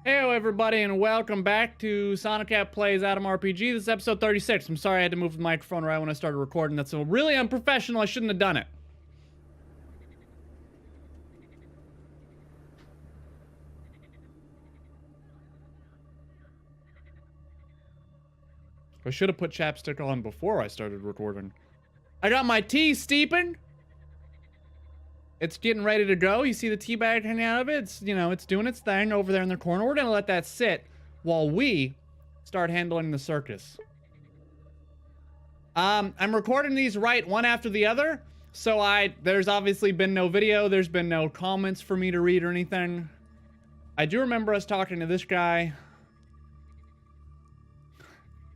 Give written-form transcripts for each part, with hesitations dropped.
Hello everybody and welcome back to Sonoket Plays Adam RPG. This is episode 36. I'm sorry I had to move the microphone right when I started recording. That's so really unprofessional. I shouldn't have done it. I should have put chapstick on before I started recording. I got my tea steeping. It's getting ready to go. You see the tea bag hanging out of it? It's, you know, it's doing its thing over there in the corner. We're gonna let that sit while we start handling the circus. I'm recording these right one after the other. So there's obviously been no video. There's been no comments for me to read or anything. I do remember us talking to this guy.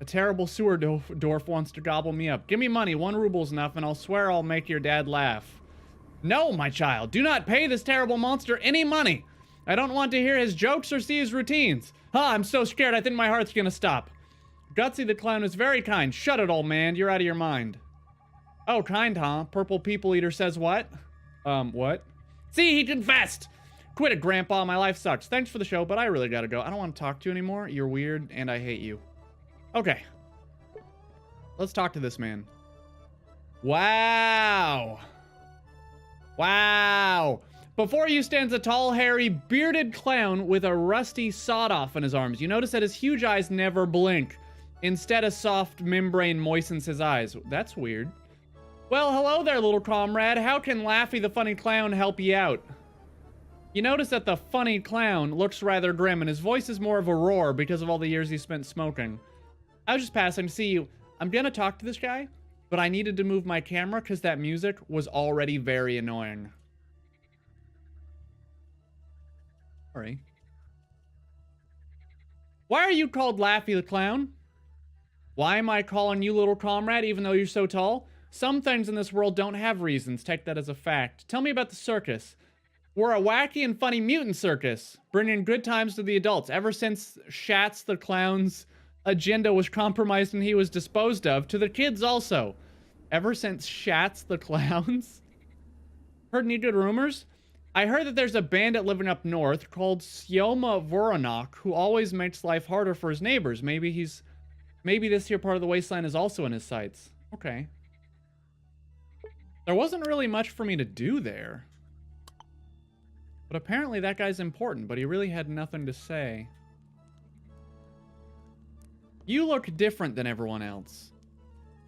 A terrible sewer dwarf wants to gobble me up. Give me money. 1 ruble's enough and I'll swear I'll make your dad laugh. No, my child, do not pay this terrible monster any money. I don't want to hear his jokes or see his routines. I'm so scared I think my heart's gonna stop. Gutsy the clown is very kind. Shut it, old man, you're out of your mind. Oh, kind, huh? Purple people eater says what? What? See, he confessed! Quit it, grandpa, my life sucks. Thanks for the show, but I really gotta go. I don't want to talk to you anymore. You're weird, and I hate you. Okay. Let's talk to this man. Wow. Wow. Before you stands a tall, hairy, bearded clown with a rusty sawed-off in his arms. You notice that his huge eyes never blink. Instead, a soft membrane moistens his eyes. That's weird. Well, hello there, little comrade. How can Laffy the funny clown help you out? You notice that the funny clown looks rather grim, and his voice is more of a roar because of all the years he spent smoking. I was just passing to see you. I'm gonna talk to this guy, but I needed to move my camera because that music was already very annoying. Sorry. Why are you called Laffy the Clown? Why am I calling you little comrade even though you're so tall? Some things in this world don't have reasons. Take that as a fact. Tell me about the circus. We're a wacky and funny mutant circus, bringing good times to the adults. Ever since Shats the Clown's agenda was compromised and he was disposed of, to the kids also. Ever since Shats the Clowns? Heard any good rumors? I heard that there's a bandit living up north called Sioma Voronok who always makes life harder for his neighbors. Maybe this here part of the Wasteland is also in his sights. Okay. There wasn't really much for me to do there. But apparently that guy's important, but he really had nothing to say. You look different than everyone else.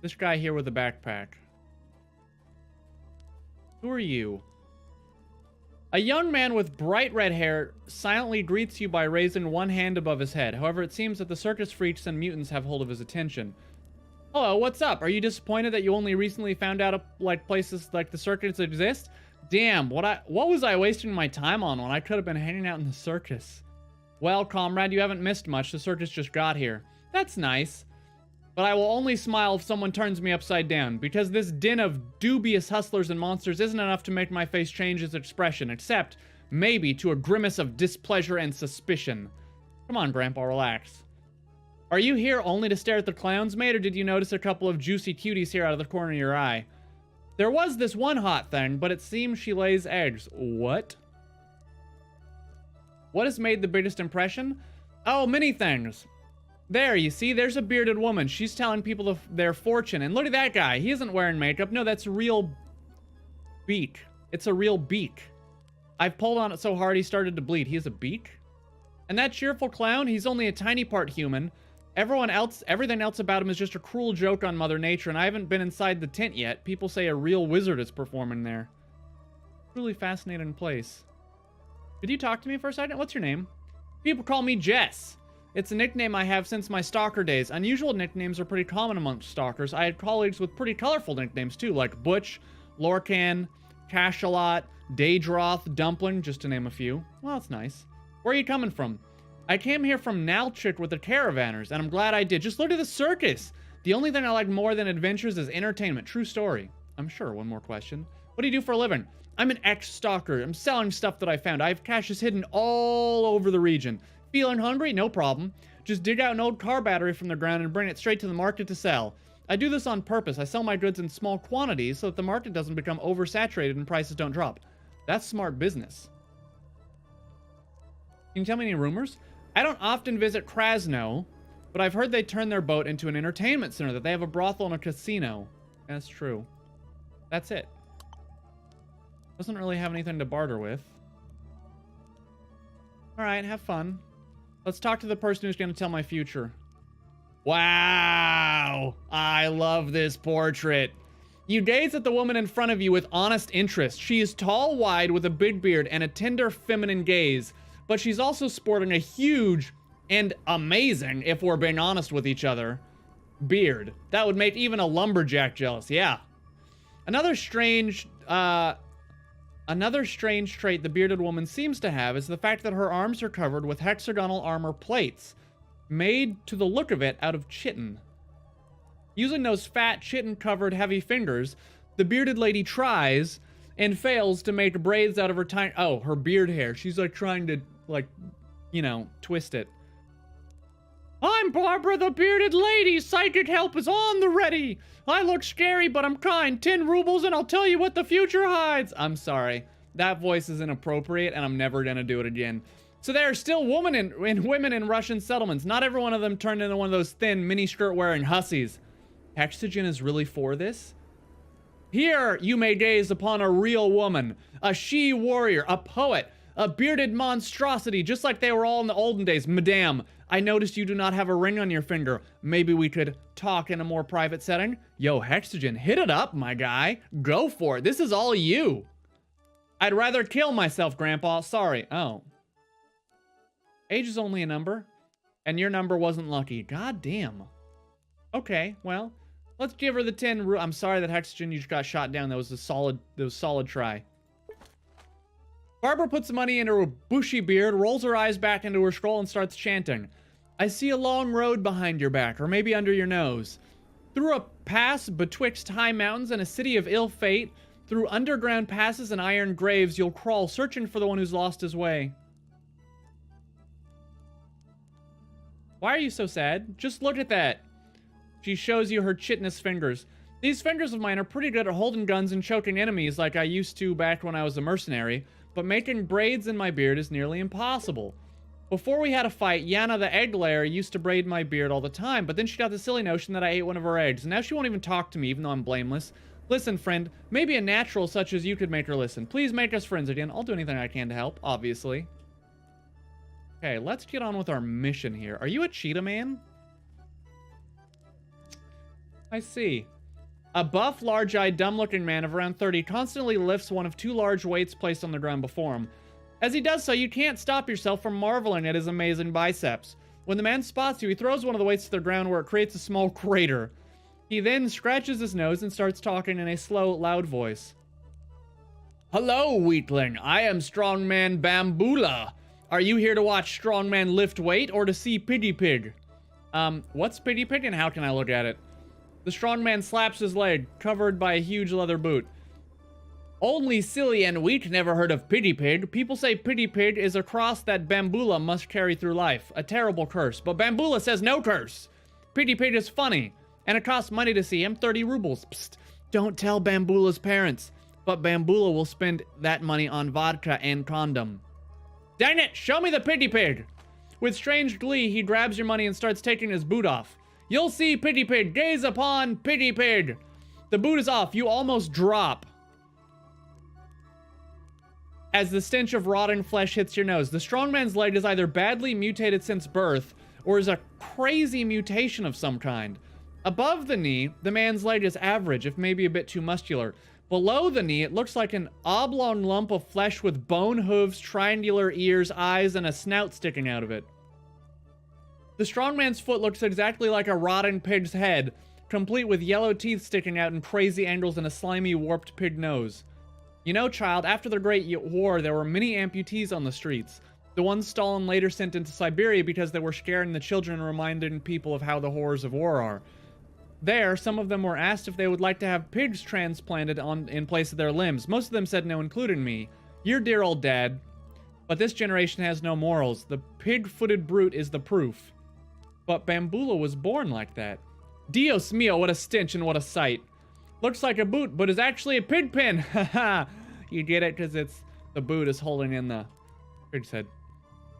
This guy here with a backpack. Who are you? A young man with bright red hair silently greets you by raising one hand above his head. However, it seems that the circus freaks and mutants have hold of his attention. Hello, what's up? Are you disappointed that you only recently found out like places like the circus exist? Damn, what was I wasting my time on when I could have been hanging out in the circus? Well, comrade, you haven't missed much. The circus just got here. That's nice. But I will only smile if someone turns me upside down, because this din of dubious hustlers and monsters isn't enough to make my face change its expression, except, maybe, to a grimace of displeasure and suspicion. Come on, Grandpa, relax. Are you here only to stare at the clowns, mate, or did you notice a couple of juicy cuties here out of the corner of your eye? There was this one hot thing, but it seems she lays eggs. What? What has made the biggest impression? Oh, many things. There, you see, there's a bearded woman. She's telling people their fortune. And look at that guy. He isn't wearing makeup. No, that's a real beak. It's a real beak. I've pulled on it so hard he started to bleed. He has a beak? And that cheerful clown, he's only a tiny part human. Everything else about him is just a cruel joke on Mother Nature, and I haven't been inside the tent yet. People say a real wizard is performing there. Really fascinating place. Could you talk to me for a second? What's your name? People call me Jess. It's a nickname I have since my stalker days. Unusual nicknames are pretty common amongst stalkers. I had colleagues with pretty colorful nicknames too, like Butch, Lorcan, Cashalot, Daedroth, Dumpling, just to name a few. Well, that's nice. Where are you coming from? I came here from Nalchik with the caravanners, and I'm glad I did. Just look at the circus. The only thing I like more than adventures is entertainment. True story. I'm sure. One more question. What do you do for a living? I'm an ex-stalker. I'm selling stuff that I found. I have caches hidden all over the region. Feeling hungry? No problem. Just dig out an old car battery from the ground and bring it straight to the market to sell. I do this on purpose. I sell my goods in small quantities so that the market doesn't become oversaturated and prices don't drop. That's smart business. Can you tell me any rumors? I don't often visit Krasno, but I've heard they turn their boat into an entertainment center, that they have a brothel and a casino. That's true. That's it. Doesn't really have anything to barter with. Alright, have fun. Let's talk to the person who's going to tell my future. Wow! I love this portrait. You gaze at the woman in front of you with honest interest. She is tall, wide, with a big beard and a tender, feminine gaze. But she's also sporting a huge and amazing, if we're being honest with each other, beard. That would make even a lumberjack jealous. Yeah. Another strange trait the bearded woman seems to have is the fact that her arms are covered with hexagonal armor plates, made, to the look of it, out of chitin. Using those fat, chitin-covered heavy fingers, the bearded lady tries and fails to make braids out of her tiny... Oh, her beard hair. She's like trying to, like, you know, twist it. I'm Barbara the Bearded Lady. Psychic help is on the ready. I look scary, but I'm kind. 10 rubles and I'll tell you what the future hides. I'm sorry. That voice is inappropriate and I'm never gonna do it again. So there are still women in Russian settlements. Not every one of them turned into one of those thin miniskirt wearing hussies. Hexogen is really for this? Here you may gaze upon a real woman, a she-warrior, a poet, a bearded monstrosity, just like they were all in the olden days. Madame, I noticed you do not have a ring on your finger. Maybe we could talk in a more private setting? Yo, Hexogen, hit it up, my guy. Go for it. This is all you. I'd rather kill myself, Grandpa. Sorry. Oh. Age is only a number, and your number wasn't lucky. God damn. Okay, well, let's give her the 10. I'm sorry that Hexogen, you just got shot down. That was a solid try. Barbara puts the money into her bushy beard, rolls her eyes back into her scroll, and starts chanting. I see a long road behind your back, or maybe under your nose. Through a pass betwixt high mountains and a city of ill fate, through underground passes and iron graves, you'll crawl, searching for the one who's lost his way. Why are you so sad? Just look at that. She shows you her chitinous fingers. These fingers of mine are pretty good at holding guns and choking enemies like I used to back when I was a mercenary, but making braids in my beard is nearly impossible. Before we had a fight, Yana the egg layer used to braid my beard all the time, but then she got the silly notion that I ate one of her eggs, and now she won't even talk to me even though I'm blameless. Listen, friend, maybe a natural such as you could make her listen. Please make us friends again. I'll do anything I can to help, obviously. Okay, let's get on with our mission here. Are you a cheetah man? I see. A buff, large-eyed, dumb-looking man of around 30 constantly lifts one of 2 large weights placed on the ground before him. As he does so, you can't stop yourself from marveling at his amazing biceps. When the man spots you, he throws one of the weights to the ground where it creates a small crater. He then scratches his nose and starts talking in a slow, loud voice. Hello, weakling. I am Strongman Bambula. Are you here to watch Strongman lift weight or to see Piggy Pig? What's Piggy Pig and how can I look at it? The strongman slaps his leg, covered by a huge leather boot. Only silly and weak never heard of Piggy Pig. People say Piggy Pig is a cross that Bambula must carry through life. A terrible curse. But Bambula says no curse. Piggy Pig is funny, and it costs money to see him, 30 rubles. Psst, don't tell Bambula's parents. But Bambula will spend that money on vodka and condom. Dang it, show me the Piggy Pig! With strange glee, he grabs your money and starts taking his boot off. You'll see Piggy Pig. Gaze upon Piggy Pig. The boot is off. You almost drop as the stench of rotting flesh hits your nose. The strongman's leg is either badly mutated since birth or is a crazy mutation of some kind. Above the knee, the man's leg is average, if maybe a bit too muscular. Below the knee, it looks like an oblong lump of flesh with bone hooves, triangular ears, eyes, and a snout sticking out of it. The strongman's foot looks exactly like a rotten pig's head, complete with yellow teeth sticking out in crazy angles and a slimy, warped pig nose. You know, child, after the Great War, there were many amputees on the streets. The ones Stalin later sent into Siberia because they were scaring the children and reminding people of how the horrors of war are. There, some of them were asked if they would like to have pigs transplanted in place of their limbs. Most of them said no, including me. Your dear old dad. But this generation has no morals. The pig-footed brute is the proof. But Bambula was born like that. Dios mio, what a stench and what a sight. Looks like a boot, but is actually a pig pen. Haha. You get it? Because the boot is holding in the pig's head.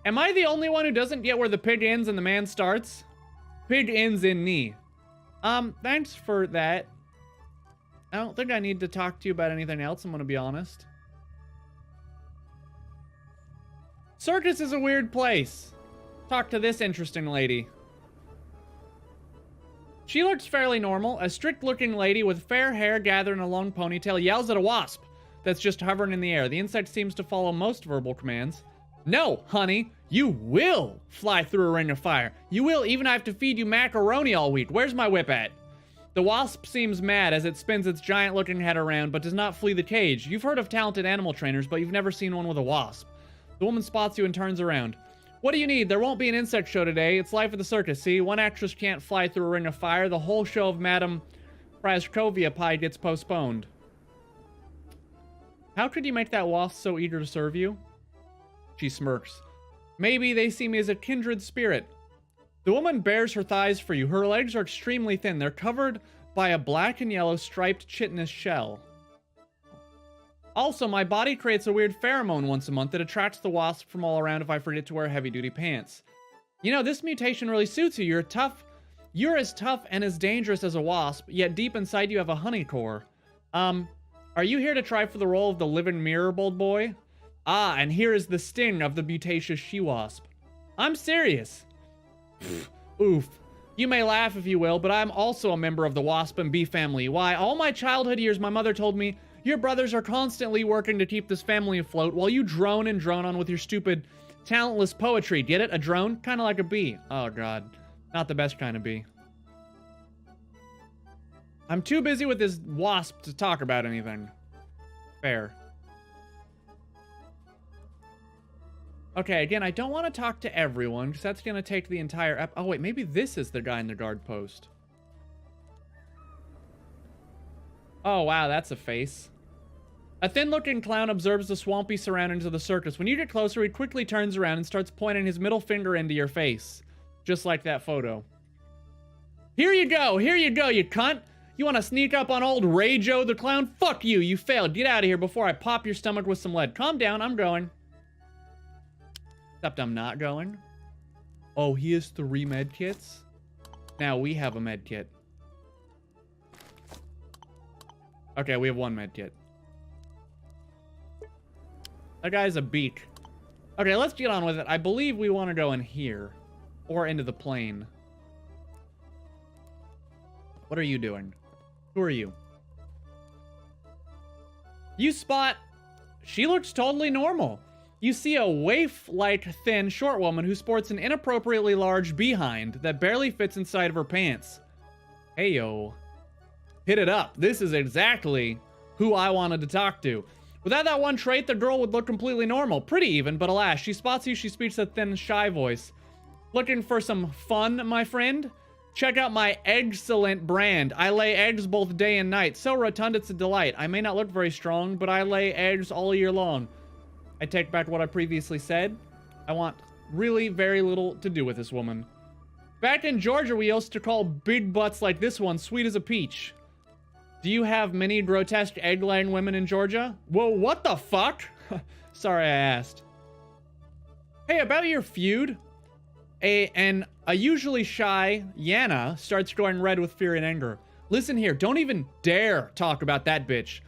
Am I the only one who doesn't get where the pig ends and the man starts? Pig ends in knee. Thanks for that. I don't think I need to talk to you about anything else, I'm gonna be honest. Circus is a weird place. Talk to this interesting lady. She looks fairly normal. A strict-looking lady with fair hair gathered in a long ponytail yells at a wasp that's just hovering in the air. The insect seems to follow most verbal commands. No, honey, you will fly through a ring of fire. You will even have to feed you macaroni all week. Where's my whip at? The wasp seems mad as it spins its giant-looking head around, but does not flee the cage. You've heard of talented animal trainers, but you've never seen one with a wasp. The woman spots you and turns around. What do you need? There won't be an insect show today. It's life of the circus, see? One actress can't fly through a ring of fire. The whole show of Madame Praskovia Pie gets postponed. How could you make that wasp so eager to serve you? She smirks. Maybe they see me as a kindred spirit. The woman bares her thighs for you. Her legs are extremely thin. They're covered by a black and yellow striped chitinous shell. Also, my body creates a weird pheromone once a month that attracts the wasp from all around if I forget to wear heavy-duty pants. You know, this mutation really suits you. You're as tough and as dangerous as a wasp, yet deep inside you have a honey core. Are you here to try for the role of the living mirror, bold boy? Ah, and here is the sting of the butaceous she-wasp. I'm serious. Oof. You may laugh if you will, but I'm also a member of the wasp and bee family. Why, all my childhood years, my mother told me, your brothers are constantly working to keep this family afloat while you drone and drone on with your stupid, talentless poetry. Get it? A drone? Kind of like a bee. Oh, God. Not the best kind of bee. I'm too busy with this wasp to talk about anything. Fair. Okay, again, I don't want to talk to everyone, because that's going to take the entire oh, wait, maybe this is the guy in the guard post. Oh, wow, that's a face. A thin-looking clown observes the swampy surroundings of the circus. When you get closer, he quickly turns around and starts pointing his middle finger into your face. Just like that photo. Here you go, you cunt! You want to sneak up on old Ray Joe the clown? Fuck you, you failed. Get out of here before I pop your stomach with some lead. Calm down, I'm going. Except I'm not going. Oh, he has 3 med kits? Now we have a med kit. Okay, we have 1 med kit. That guy's a beak. Okay, let's get on with it. I believe we want to go in here. Or into the plane. What are you doing? Who are you? You spot... She looks totally normal. You see a waif-like thin short woman who sports an inappropriately large behind that barely fits inside of her pants. Heyo. Hit it up. This is exactly who I wanted to talk to. Without that one trait, the girl would look completely normal. Pretty even, but alas, she spots you, she speaks a thin, shy voice. Looking for some fun, my friend? Check out my excellent brand. I lay eggs both day and night. So rotund it's a delight. I may not look very strong, but I lay eggs all year long. I take back what I previously said. I want really very little to do with this woman. Back in Georgia, we used to call big butts like this one sweet as a peach. Do you have many grotesque egg-laying women in Georgia? Whoa, what the fuck? Sorry I asked. Hey, about your feud. A usually shy Yana starts going red with fear and anger. Listen here, don't even dare talk about that bitch.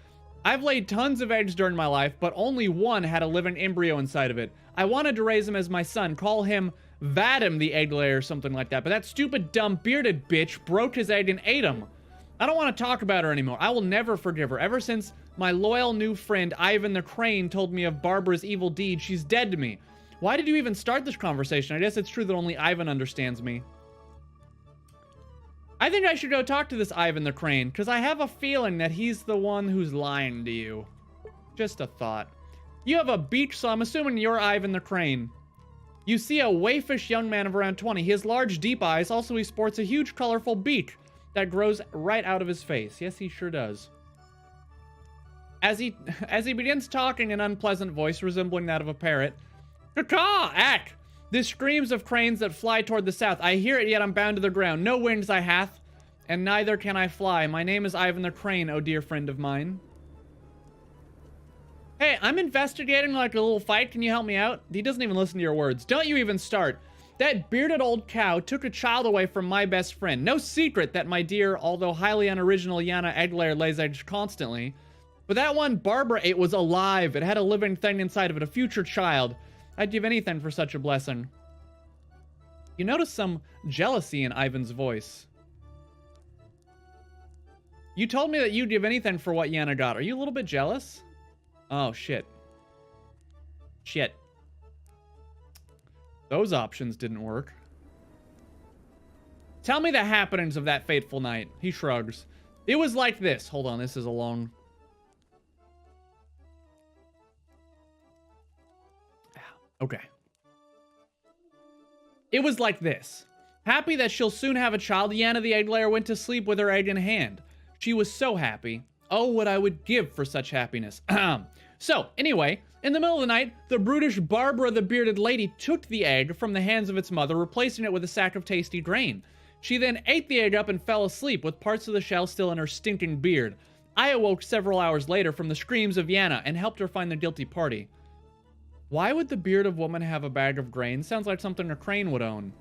I've laid tons of eggs during my life, but only one had a living embryo inside of it. I wanted to raise him as my son, call him Vadim the egg layer or something like that, but that stupid dumb bearded bitch broke his egg and ate him. I don't want to talk about her anymore. I will never forgive her. Ever since my loyal new friend Ivan the Crane told me of Barbara's evil deed, she's dead to me. Why did you even start this conversation? I guess it's true that only Ivan understands me. I think I should go talk to this Ivan the Crane, because I have a feeling that he's the one who's lying to you. Just a thought. You have a beak, so I'm assuming you're Ivan the Crane. You see a waifish young man of around 20. He has large, deep eyes. Also, he sports a huge, colorful beak that grows right out of his face. Yes, he sure does. As he begins talking in an unpleasant voice resembling that of a parrot, caw, ack! This screams of cranes that fly toward the south. I hear it, yet I'm bound to the ground. No wings I hath, and neither can I fly. My name is Ivan the Crane, oh dear friend of mine. Hey, I'm investigating like a little fight. Can you help me out? He doesn't even listen to your words. Don't you even start. That bearded old cow took a child away from my best friend. No secret that my dear, although highly unoriginal Yana Egglayer lays eggs constantly. But that one Barbara ate was alive. It had a living thing inside of it, a future child. I'd give anything for such a blessing. You notice some jealousy in Ivan's voice. You told me that you'd give anything for what Yana got. Are you a little bit jealous? Oh, shit. Shit. Those options didn't work. Tell me the happenings of that fateful night. He shrugs. It was like this. Hold on, this is a long... Okay. It was like this. Happy that she'll soon have a child, Yana the Egglayer went to sleep with her egg in hand. She was so happy. Oh, what I would give for such happiness. So, anyway, in the middle of the night, the brutish Barbara the Bearded Lady took the egg from the hands of its mother, replacing it with a sack of tasty grain. She then ate the egg up and fell asleep, with parts of the shell still in her stinking beard. I awoke several hours later from the screams of Yana and helped her find the guilty party. Why would the bearded woman have a bag of grain? Sounds like something a crane would own.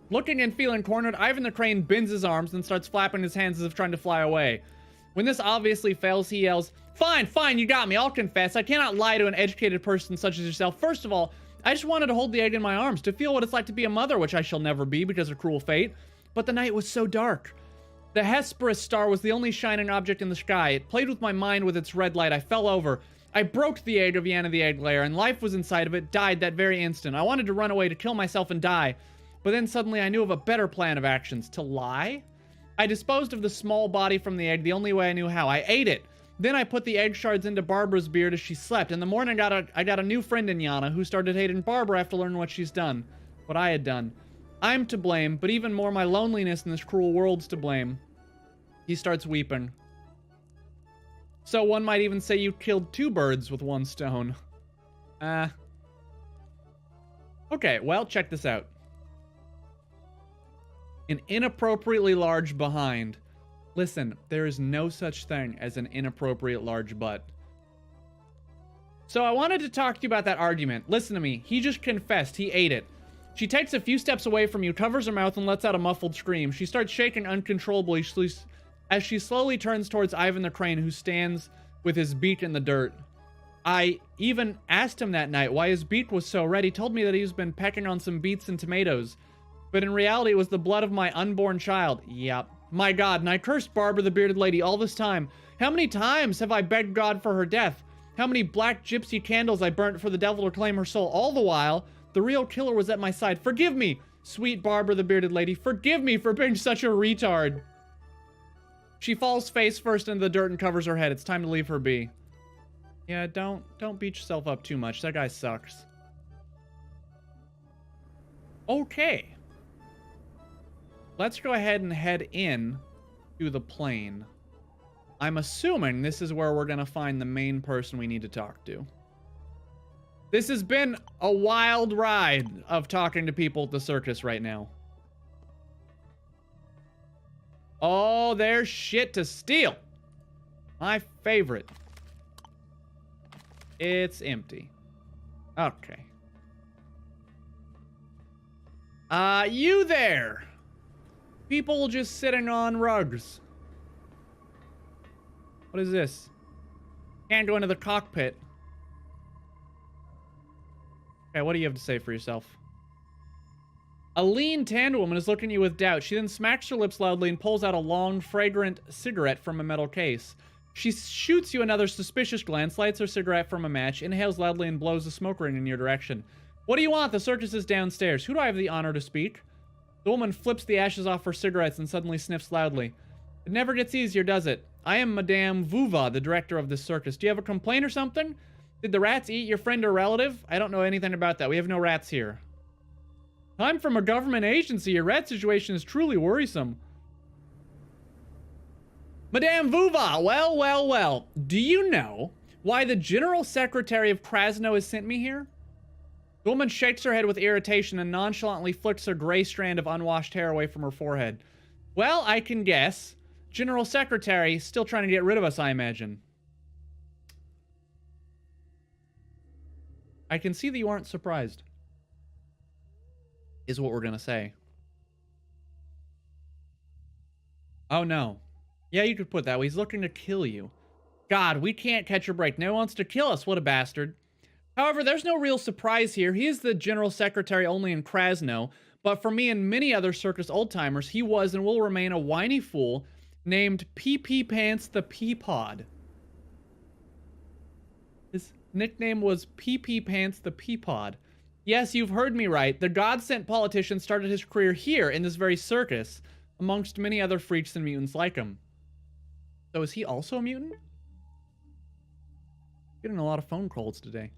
Looking and feeling cornered, Ivan the Crane bends his arms and starts flapping his hands as if trying to fly away. When this obviously fails, he yells, Fine, fine, you got me, I'll confess. I cannot lie to an educated person such as yourself. First of all, I just wanted to hold the egg in my arms, to feel what it's like to be a mother, which I shall never be because of cruel fate. But the night was so dark. The Hesperus star was the only shining object in the sky. It played with my mind with its red light. I fell over. I broke the egg of Yana the Egglayer, and life was inside of it, died that very instant. I wanted to run away, to kill myself and die. But then suddenly I knew of a better plan of actions. To lie? I disposed of the small body from the egg the only way I knew how. I ate it. Then I put the egg shards into Barbara's beard as she slept. In the morning, I got a new friend in Yana who started hating Barbara after learning what she's done. What I had done. I'm to blame, but even more my loneliness in this cruel world's to blame. He starts weeping. So one might even say you killed two birds with one stone. Okay, well, check this out. An inappropriately large behind. Listen, there is no such thing as an inappropriate large butt. So I wanted to talk to you about that argument. Listen to me. He just confessed. He ate it. She takes a few steps away from you, covers her mouth, and lets out a muffled scream. She starts shaking uncontrollably as she slowly turns towards Ivan the Crane, who stands with his beak in the dirt. I even asked him that night why his beak was so red. He told me that he's been pecking on some beets and tomatoes. But in reality, it was the blood of my unborn child. Yep. My God, and I cursed Barbara the Bearded Lady all this time. How many times have I begged God for her death? How many black gypsy candles I burnt for the devil to claim her soul? All the while, the real killer was at my side. Forgive me, sweet Barbara the Bearded Lady. Forgive me for being such a retard. She falls face first into the dirt and covers her head. It's time to leave her be. Yeah, don't beat yourself up too much. That guy sucks. Okay. Let's go ahead and head in to the plane. I'm assuming this is where we're going to find the main person we need to talk to. This has been a wild ride of talking to people at the circus right now. Oh, there's shit to steal. My favorite. It's empty. Okay. You there. People just sitting on rugs. What is this? Can't go into the cockpit. Okay, what do you have to say for yourself? A lean, tanned woman is looking at you with doubt. She then smacks her lips loudly and pulls out a long, fragrant cigarette from a metal case. She shoots you another suspicious glance, lights her cigarette from a match, inhales loudly, and blows the smoke ring in your direction. What do you want? The circus is downstairs. Who do I have the honor to speak? The woman flips the ashes off her cigarettes and suddenly sniffs loudly. It never gets easier, does it? I am Madame Vuva, the director of this circus. Do you have a complaint or something? Did the rats eat your friend or relative? I don't know anything about that. We have no rats here. I'm from a government agency. Your rat situation is truly worrisome. Madame Vuva, well, well, well. Do you know why the General Secretary of Krasno has sent me here? The woman shakes her head with irritation and nonchalantly flicks a gray strand of unwashed hair away from her forehead. Well, I can guess. General Secretary, still trying to get rid of us, I imagine. I can see that you aren't surprised, is what we're gonna say. Oh no. Yeah, you could put that way. He's looking to kill you. God, we can't catch a break. No one wants to kill us. What a bastard. However, there's no real surprise here. He is the general secretary only in Krasno, but for me and many other circus old-timers, he was and will remain a whiny fool named Pee Pants the Peapod. His nickname was Pee Pants the Peapod. Yes, you've heard me right. The God-sent politician started his career here in this very circus, amongst many other freaks and mutants like him. So is he also a mutant? Getting a lot of phone calls today.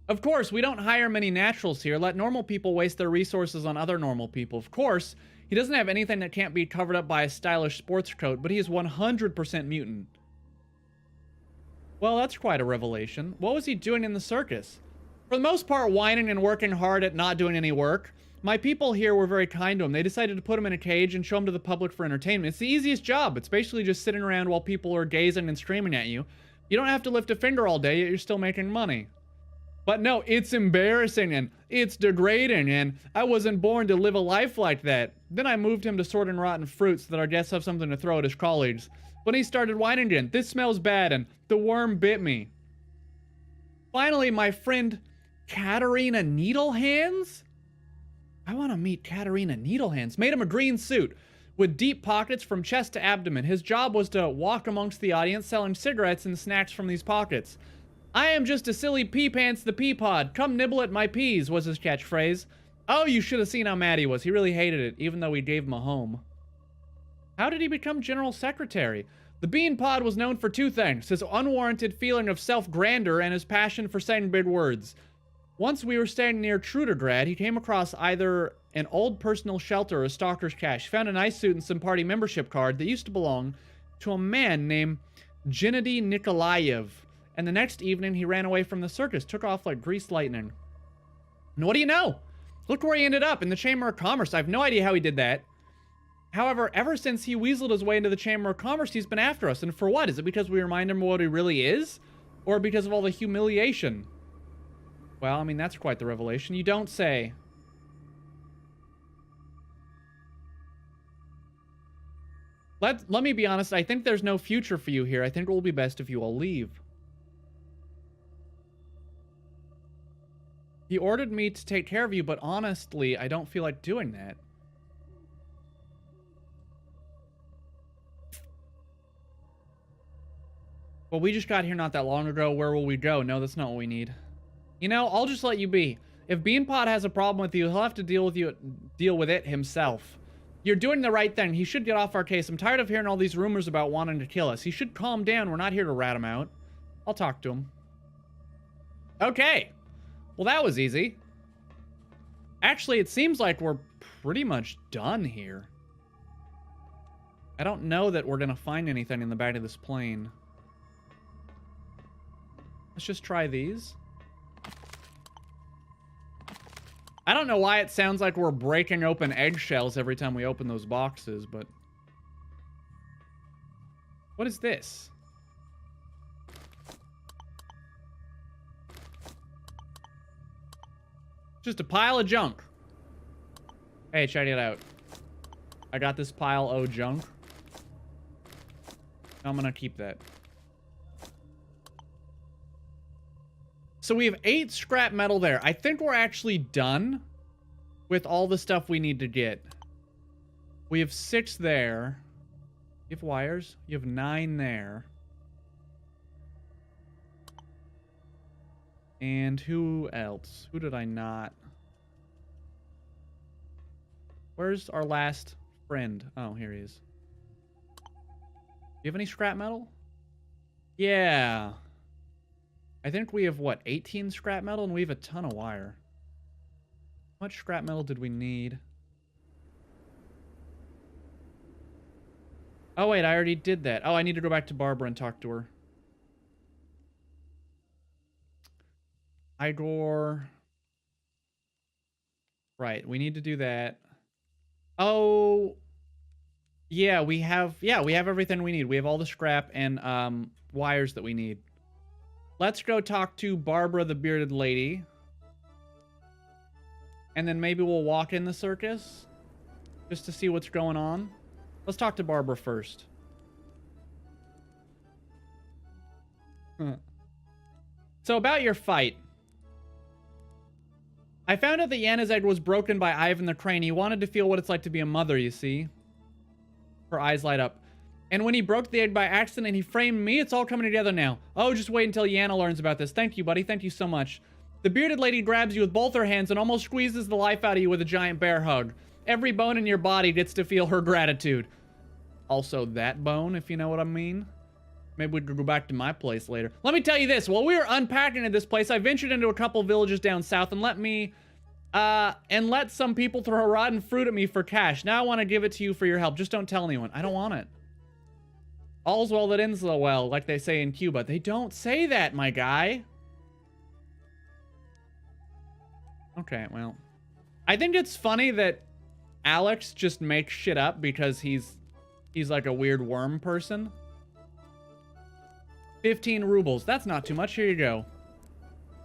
Of course, we don't hire many naturals here. Let normal people waste their resources on other normal people. Of course, he doesn't have anything that can't be covered up by a stylish sports coat, but he is 100% mutant. Well, that's quite a revelation. What was he doing in the circus? For the most part, whining and working hard at not doing any work. My people here were very kind to him. They decided to put him in a cage and show him to the public for entertainment. It's the easiest job. It's basically just sitting around while people are gazing and screaming at you. You don't have to lift a finger all day, yet you're still making money. But no, it's embarrassing and it's degrading and I wasn't born to live a life like that. Then I moved him to sorting rotten fruits so that our guests have something to throw at his colleagues. When he started whining again, this smells bad and the worm bit me. Finally, my friend Katerina Needlehands? I want to meet Katerina Needlehands. Made him a green suit with deep pockets from chest to abdomen. His job was to walk amongst the audience selling cigarettes and snacks from these pockets. I am just a silly pea pants the peapod. Come nibble at my peas, was his catchphrase. Oh, you should have seen how mad he was. He really hated it, even though we gave him a home. How did he become general secretary? The bean pod was known for two things, his unwarranted feeling of self-grandeur and his passion for saying big words. Once we were staying near Trudergrad, he came across either an old personal shelter or a stalker's cache. Found a nice suit and some party membership card that used to belong to a man named Gennady Nikolaev. And the next evening, he ran away from the circus, took off like greased lightning. And what do you know? Look where he ended up, in the Chamber of Commerce. I have no idea how he did that. However, ever since he weaseled his way into the Chamber of Commerce, he's been after us. And for what? Is it because we remind him of what he really is? Or because of all the humiliation? Well, I mean, that's quite the revelation. You don't say. Let me be honest. I think there's no future for you here. I think it will be best if you all leave. He ordered me to take care of you, but honestly, I don't feel like doing that. Well, we just got here not that long ago. Where will we go? No, that's not what we need. You know, I'll just let you be. If Beanpot has a problem with you, he'll have to deal with it himself. You're doing the right thing. He should get off our case. I'm tired of hearing all these rumors about wanting to kill us. He should calm down. We're not here to rat him out. I'll talk to him. Okay. Well, that was easy. Actually, it seems like we're pretty much done here. I don't know that we're gonna find anything in the back of this plane. Let's just try these. I don't know why it sounds like we're breaking open eggshells every time we open those boxes, but... What is this? Just a pile of junk. Hey, check it out. I got this pile of junk. I'm gonna keep that. So we have 8 scrap metal there. I think we're actually done with all the stuff we need to get. We have 6 there. You have wires. You have 9 there. And who else? Who did I not? Where's our last friend? Oh, here he is. Do you have any scrap metal? Yeah. I think we have, what, 18 scrap metal? And we have a ton of wire. How much scrap metal did we need? Oh, wait, I already did that. Oh, I need to go back to Barbara and talk to her. Igor. Right, we need to do that. Oh, yeah, we have everything we need. We have all the scrap and wires that we need. Let's go talk to Barbara, the bearded lady. And then maybe we'll walk in the circus just to see what's going on. Let's talk to Barbara first. So about your fight. I found out that Yana's egg was broken by Ivan the Crane. He wanted to feel what it's like to be a mother, you see. Her eyes light up. And when he broke the egg by accident, he framed me. It's all coming together now. Oh, just wait until Yana learns about this. Thank you, buddy. Thank you so much. The bearded lady grabs you with both her hands and almost squeezes the life out of you with a giant bear hug. Every bone in your body gets to feel her gratitude. Also that bone, if you know what I mean. Maybe we could go back to my place later. Let me tell you this. While we were unpacking at this place, I ventured into a couple villages down south and let some people throw rotten fruit at me for cash. Now I want to give it to you for your help. Just don't tell anyone. I don't want it. All's well that ends well, like they say in Cuba. They don't say that, my guy. Okay, well. I think it's funny that Alex just makes shit up because he's like a weird worm person. 15 rubles. That's not too much. Here you go.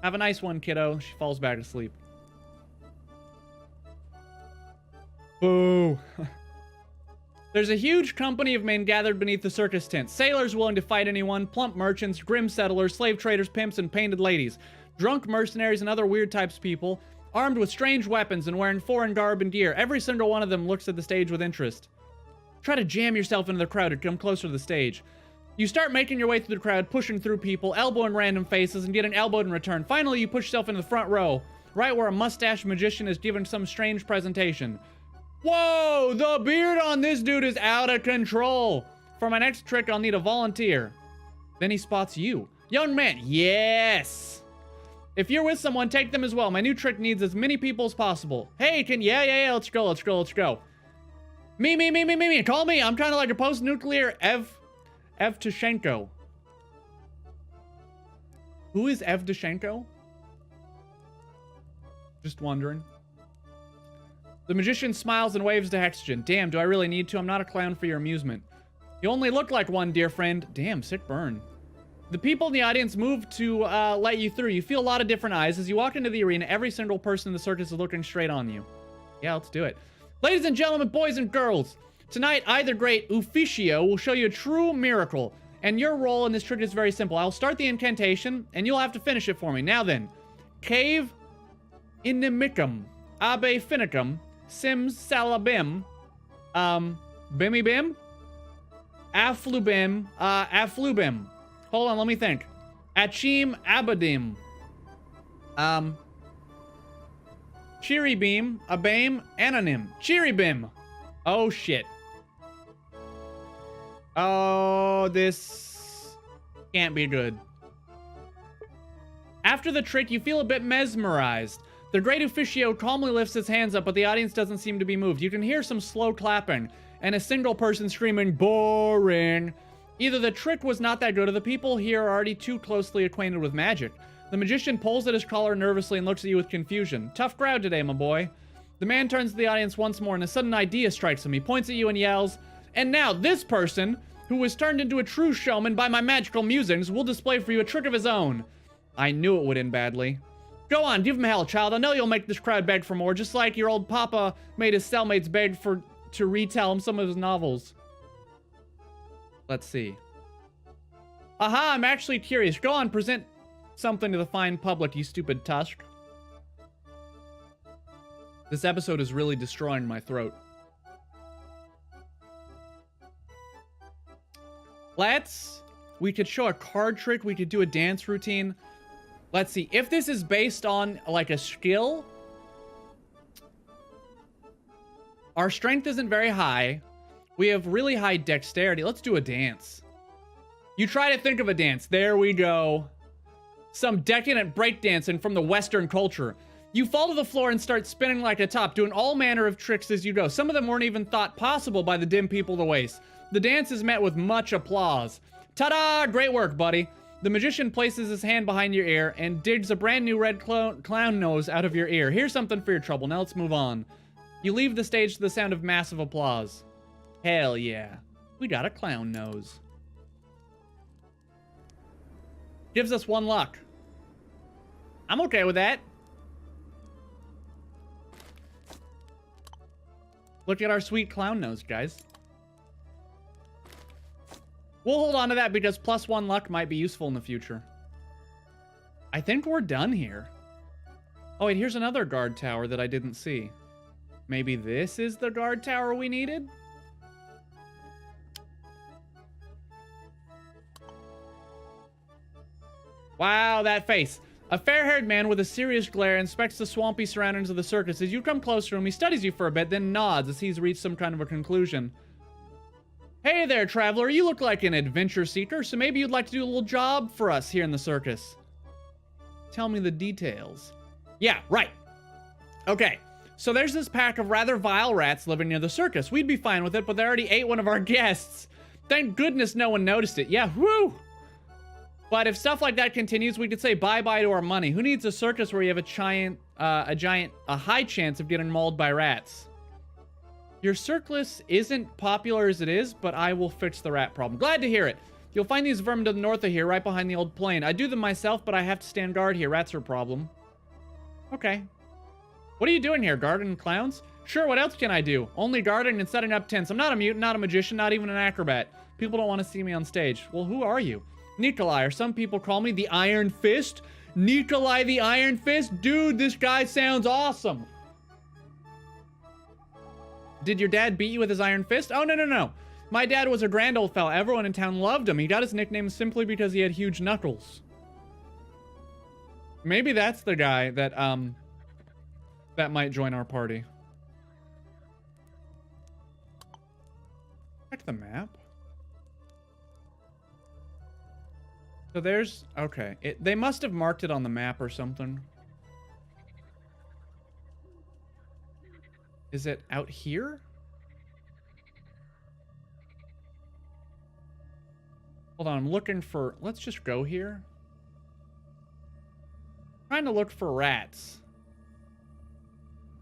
Have a nice one, kiddo. She falls back asleep. Boo. There's a huge company of men gathered beneath the circus tent. Sailors willing to fight anyone, plump merchants, grim settlers, slave traders, pimps, and painted ladies. Drunk mercenaries and other weird types of people, armed with strange weapons and wearing foreign garb and gear. Every single one of them looks at the stage with interest. Try to jam yourself into the crowd and come closer to the stage. You start making your way through the crowd, pushing through people, elbowing random faces, and getting elbowed in return. Finally, you push yourself into the front row, right where a mustached magician is giving some strange presentation. Whoa, the beard on this dude is out of control. For my next trick, I'll need a volunteer. Then he spots you. Young man, yes. If you're with someone, take them as well. My new trick needs as many people as possible. Hey, yeah, let's go. Me. Call me. I'm kind of like a post-nuclear Evtushenko. Who is Evtushenko? Just wondering. The magician smiles and waves to Hexagon. Damn, do I really need to? I'm not a clown for your amusement. You only look like one, dear friend. Damn, sick burn. The people in the audience move to let you through. You feel a lot of different eyes. As you walk into the arena, every single person in the circus is looking straight on you. Yeah, let's do it. Ladies and gentlemen, boys and girls, tonight, I, the great Ufficio, will show you a true miracle. And your role in this trick is very simple. I'll start the incantation, and you'll have to finish it for me. Now then, cave inimicum, abe finicum, sims salabim, bimibim, afflubim. Hold on, let me think. Achim abadim, chiribim, abame, anonym, chiribim. Oh, shit. Oh, this can't be good. After the trick, you feel a bit mesmerized. The great Ufficio calmly lifts his hands up, but the audience doesn't seem to be moved. You can hear some slow clapping, and a single person screaming, boring. Either the trick was not that good, or the people here are already too closely acquainted with magic. The magician pulls at his collar nervously and looks at you with confusion. Tough crowd today, my boy. The man turns to the audience once more, and a sudden idea strikes him. He points at you and yells, and now this person, who was turned into a true showman by my magical musings, will display for you a trick of his own. I knew it would end badly. Go on, give him hell, child. I know you'll make this crowd beg for more, just like your old papa made his cellmates beg to retell him some of his novels. Let's see. Aha, I'm actually curious. Go on, present something to the fine public, you stupid tusk. This episode is really destroying my throat. We could show a card trick. We could do a dance routine. Let's see. If this is based on, like, a skill, our strength isn't very high. We have really high dexterity. Let's do a dance. You try to think of a dance. There we go. Some decadent breakdancing from the Western culture. You fall to the floor and start spinning like a top, doing all manner of tricks as you go. Some of them weren't even thought possible by the dim people of the Waste. The dance is met with much applause. Ta-da! Great work, buddy. The magician places his hand behind your ear and digs a brand new red clown nose out of your ear. Here's something for your trouble. Now let's move on. You leave the stage to the sound of massive applause. Hell yeah. We got a clown nose. Gives us 1 luck. I'm okay with that. Look at our sweet clown nose, guys. We'll hold on to that because +1 luck might be useful in the future. I think we're done here. Oh, wait, here's another guard tower that I didn't see. Maybe this is the guard tower we needed? Wow, that face. A fair-haired man with a serious glare inspects the swampy surroundings of the circus. As you come closer to him, he studies you for a bit, then nods as he's reached some kind of a conclusion. Hey there, traveler. You look like an adventure seeker, so maybe you'd like to do a little job for us here in the circus. Tell me the details. Yeah, right. Okay, so there's this pack of rather vile rats living near the circus. We'd be fine with it, but they already ate one of our guests. Thank goodness no one noticed it. Yeah, whoo! But if stuff like that continues, we could say bye-bye to our money. Who needs a circus where you have a high chance of getting mauled by rats? Your circus isn't popular as it is, but I will fix the rat problem. Glad to hear it. You'll find these vermin to the north of here, right behind the old plane. I do them myself, but I have to stand guard here. Rats are a problem. Okay. What are you doing here, guarding clowns? Sure, what else can I do? Only guarding and setting up tents. I'm not a mutant, not a magician, not even an acrobat. People don't want to see me on stage. Well, who are you? Nikolai, or some people call me the Iron Fist. Nikolai the Iron Fist? Dude, this guy sounds awesome. Did your dad beat you with his iron fist? Oh, no. My dad was a grand old fella. Everyone in town loved him. He got his nickname simply because he had huge knuckles. Maybe that's the guy that, that might join our party. Check the map. So there's, okay. They must have marked it on the map or something. Is it out here? Hold on, I'm looking for... Let's just go here. Trying to look for rats.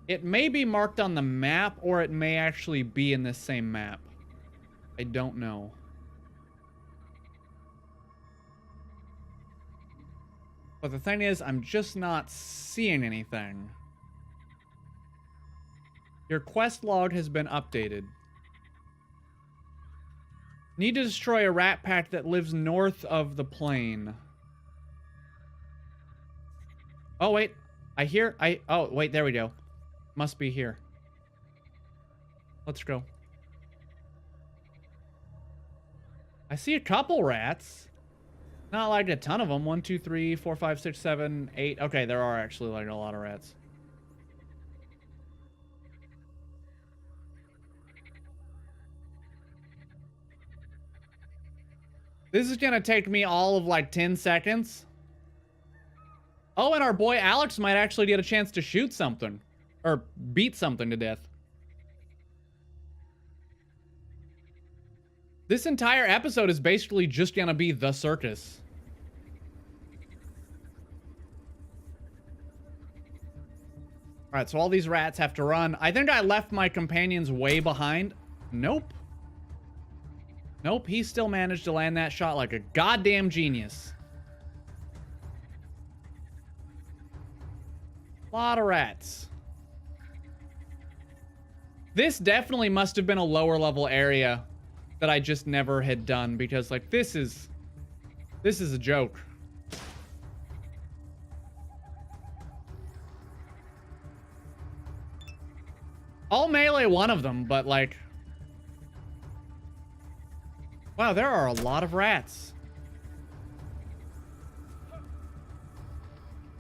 It may be marked on the map, or it may actually be in this same map. I don't know. But the thing is, I'm just not seeing anything. Your quest log has been updated. Need to destroy a rat pack that lives north of the plane. Oh, wait. Oh, wait, there we go. Must be here. Let's go. I see a couple rats. Not like a ton of them. 1, 2, 3, 4, 5, 6, 7, 8. Okay, there are actually like a lot of rats. This is gonna take me all of like 10 seconds. Oh, and our boy Alex might actually get a chance to shoot something. Or beat something to death. This entire episode is basically just gonna be the circus. Alright, so all these rats have to run. I think I left my companions way behind. Nope. Nope, he still managed to land that shot like a goddamn genius. Lot of rats. This definitely must have been a lower level area that I just never had done, because like this is a joke. I'll melee one of them, but like, wow, there are a lot of rats.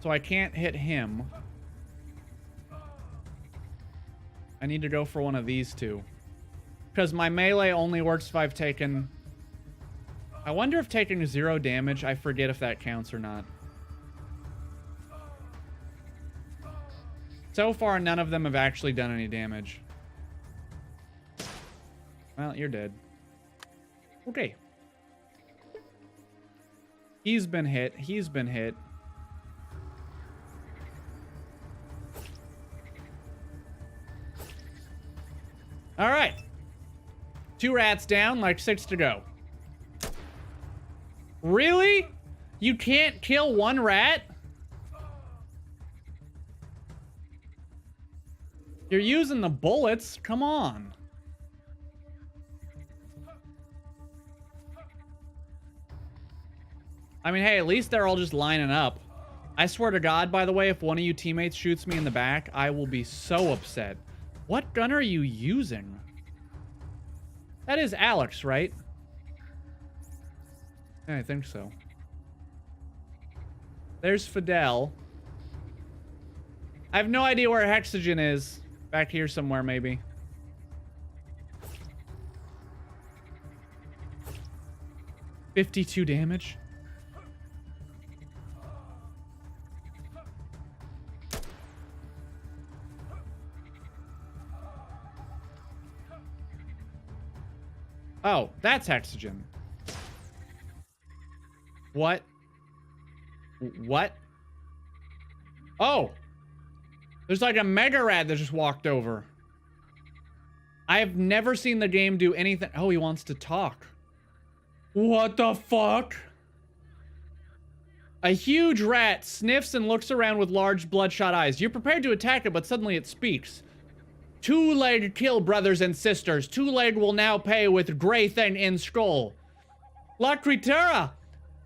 So I can't hit him. I need to go for one of these two. Because my melee only works if I've taken... I wonder if taking 0 damage, I forget if that counts or not. So far, none of them have actually done any damage. Well, you're dead. Okay. He's been hit. He's been hit. All right. 2 rats down, like 6 to go. Really? You can't kill 1 rat? You're using the bullets. Come on. I mean, hey, at least they're all just lining up. I swear to God, by the way, if one of you teammates shoots me in the back, I will be so upset. What gun are you using? That is Alex, right? Yeah, I think so. There's Fidel. I have no idea where Hexogen is. Back here somewhere, maybe. $52 damage. Oh, that's Hexogen. What? What? Oh! There's like a mega rat that just walked over. I have never seen the game do anything. Oh, he wants to talk. What the fuck? A huge rat sniffs and looks around with large bloodshot eyes. You're prepared to attack it, but suddenly it speaks. Two-leg kill, brothers and sisters. Two-leg will now pay with gray thing in skull. La criatura!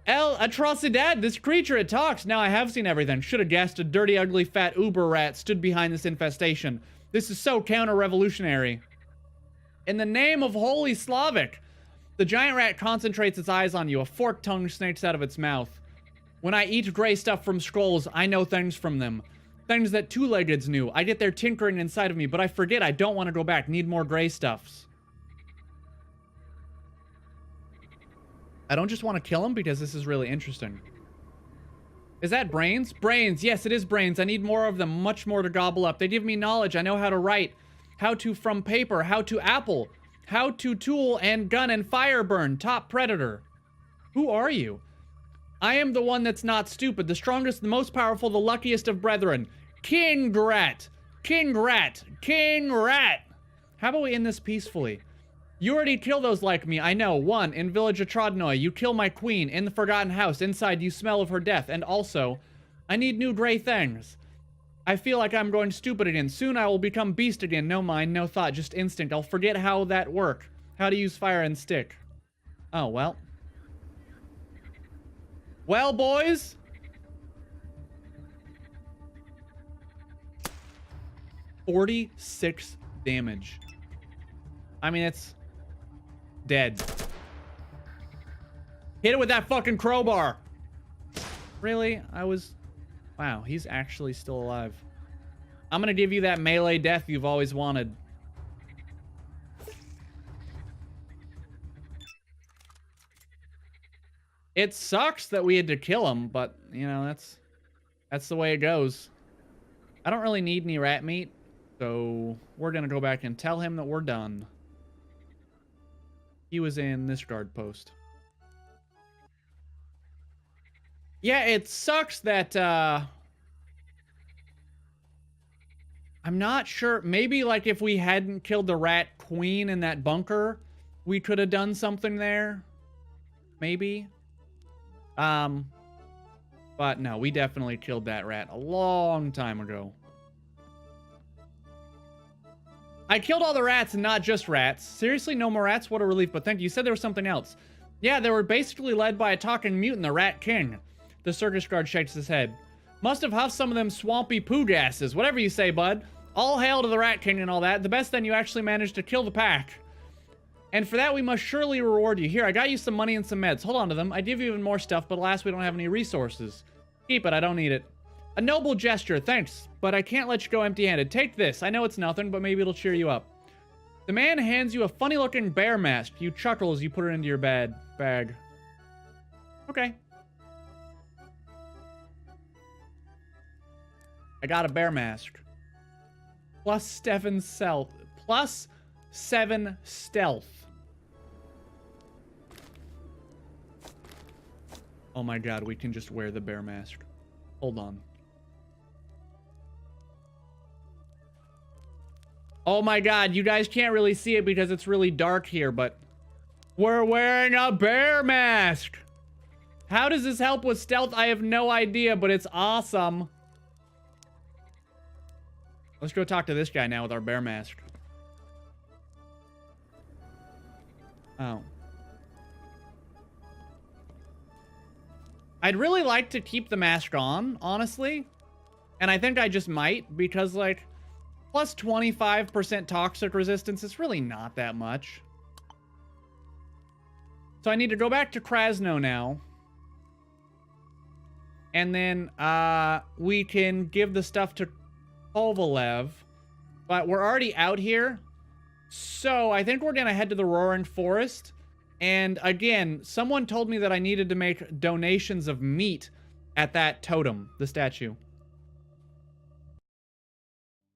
El atrocidad! This creature, it talks. Now I have seen everything. Should have guessed a dirty, ugly, fat uber rat stood behind this infestation. This is so counter-revolutionary. In the name of Holy Slavic! The giant rat concentrates its eyes on you. A forked tongue snakes out of its mouth. When I eat gray stuff from skulls, I know things from them. Things that two-leggeds knew. I get their tinkering inside of me, but I forget. I don't want to go back. Need more gray stuffs. I don't just want to kill him because this is really interesting. Is that brains? Brains. Yes, it is brains. I need more of them. Much more to gobble up. They give me knowledge. I know how to write. How to from paper. How to apple. How to tool and gun and fire burn. Top predator. Who are you? I am the one that's not stupid. The strongest, the most powerful, the luckiest of brethren. King Rat. King Rat. King Rat. How about we end this peacefully? You already kill those like me, I know. 1, in Village of Trodnoy, you kill my queen. In the Forgotten House, inside you smell of her death. And also, I need new gray things. I feel like I'm going stupid again. Soon I will become beast again. No mind, no thought, just instinct. I'll forget how that work. How to use fire and stick. Oh, well. Well, boys. $46 damage. I mean, it's dead. Hit it with that fucking crowbar. Really? Wow, he's actually still alive. I'm gonna give you that melee death you've always wanted. It sucks that we had to kill him, but, you know, that's the way it goes. I don't really need any rat meat, so we're gonna go back and tell him that we're done. He was in this guard post. Yeah, it sucks that, I'm not sure. Maybe, like, if we hadn't killed the rat queen in that bunker, we could have done something there. Maybe. But no, we definitely killed that rat a long time ago. I killed all the rats and not just rats. Seriously, no more rats? What a relief, but thank you. You said there was something else. Yeah, they were basically led by a talking mutant, the Rat King. The circus guard shakes his head. Must have huffed some of them swampy poo gases. Whatever you say, bud. All hail to the Rat King and all that. The best then you actually managed to kill the pack. And for that, we must surely reward you. Here, I got you some money and some meds. Hold on to them. I give you even more stuff, but alas, we don't have any resources. Keep it. I don't need it. A noble gesture. Thanks. But I can't let you go empty-handed. Take this. I know it's nothing, but maybe it'll cheer you up. The man hands you a funny-looking bear mask. You chuckle as you put it into your bag. Okay. I got a bear mask. +7 stealth. +7 stealth. Oh my god, we can just wear the bear mask. Hold on. Oh my god, you guys can't really see it because it's really dark here, but we're wearing a bear mask! How does this help with stealth? I have no idea, but it's awesome. Let's go talk to this guy now with our bear mask. Oh. I'd really like to keep the mask on, honestly. And I think I just might, because, like, plus 25% toxic resistance is really not that much. So I need to go back to Krasno now. And then we can give the stuff to Kovalev. But we're already out here. So I think we're going to head to the Roaring Forest. And again, someone told me that I needed to make donations of meat at that totem, the statue.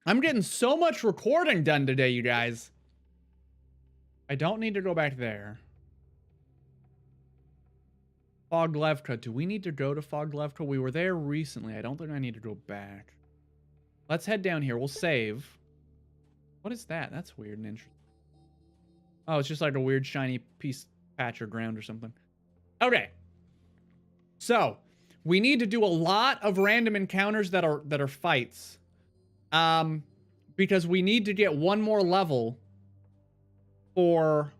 I'm getting so much recording done today, you guys. I don't need to go back there. Foglevka. Do we need to go to Foglevka? We were there recently. I don't think I need to go back. Let's head down here. We'll save. What is that? That's weird and interesting. Oh, it's just like a weird shiny patch of ground or something. Okay. So, we need to do a lot of random encounters that are fights. Because we need to get one more level for...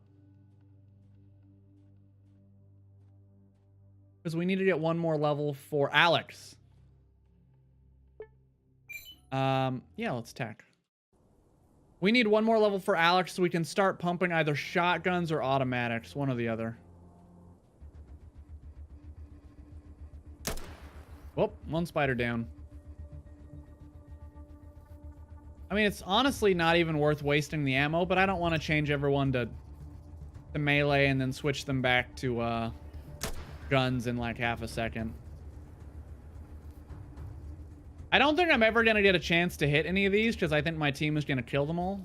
Because we need to get one more level for Alex. Yeah, let's attack. We need one more level for Alex so we can start pumping either shotguns or automatics, one or the other. Whoop, one spider down. I mean, it's honestly not even worth wasting the ammo, but I don't want to change everyone to melee and then switch them back to guns in like half a second. I don't think I'm ever going to get a chance to hit any of these because I think my team is going to kill them all.